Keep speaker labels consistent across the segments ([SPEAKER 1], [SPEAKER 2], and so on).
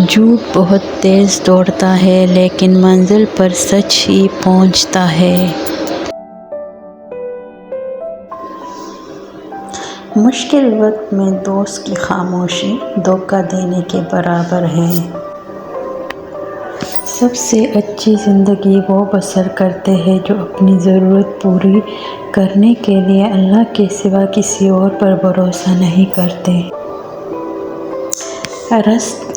[SPEAKER 1] جھوٹ بہت تیز دوڑتا ہے لیکن منزل پر سچ ہی پہنچتا ہے۔ مشکل وقت میں دوست کی خاموشی دھوکہ دینے کے برابر ہے۔ سب سے اچھی زندگی وہ بسر کرتے ہیں جو اپنی ضرورت پوری کرنے کے لیے اللہ کے سوا کسی اور پر بھروسہ نہیں کرتے۔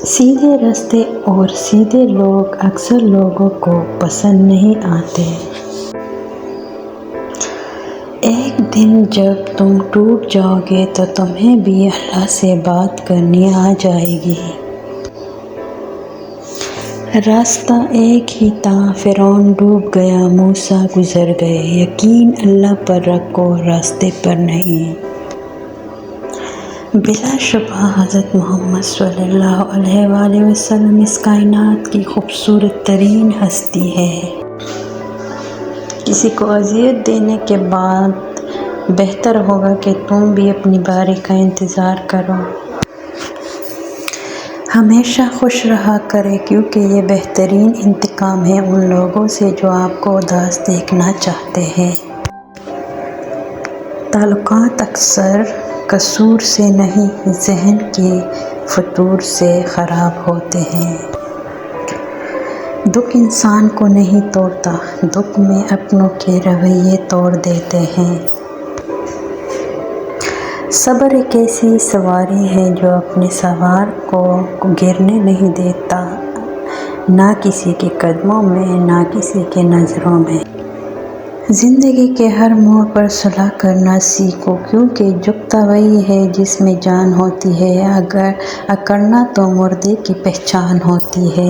[SPEAKER 1] سیدھے راستے اور سیدھے لوگ اکثر لوگوں کو پسند نہیں آتے۔ ایک دن جب تم ٹوٹ جاؤ گے تو تمہیں بھی اللہ سے بات کرنی آ جائے گی۔ راستہ ایک ہی تھا، فرعون ڈوب گیا، موسیٰ گزر گئے۔ یقین اللہ پر رکھو، راستے پر نہیں۔ بلا شبہ حضرت محمد صلی اللہ علیہ وآلہ وسلم اس کائنات کی خوبصورت ترین ہستی ہے۔ کسی کو اذیت دینے کے بعد بہتر ہوگا کہ تم بھی اپنی باری کا انتظار کرو۔ ہمیشہ خوش رہا کریں کیونکہ یہ بہترین انتقام ہے ان لوگوں سے جو آپ کو اداس دیکھنا چاہتے ہیں۔ تعلقات اکثر قصور سے نہیں، ذہن کے فتور سے خراب ہوتے ہیں۔ دکھ انسان کو نہیں توڑتا، دکھ میں اپنوں کے رویے توڑ دیتے ہیں۔ صبر ایک ایسی سواری ہے جو اپنے سوار کو گرنے نہیں دیتا، نہ کسی کے قدموں میں نہ کسی کی نظروں میں۔ زندگی کے ہر موڑ پر صلح کرنا سیکھو کیونکہ جھکتا وہی ہے جس میں جان ہوتی ہے، اگر اکڑنا تو مردے کی پہچان ہوتی ہے۔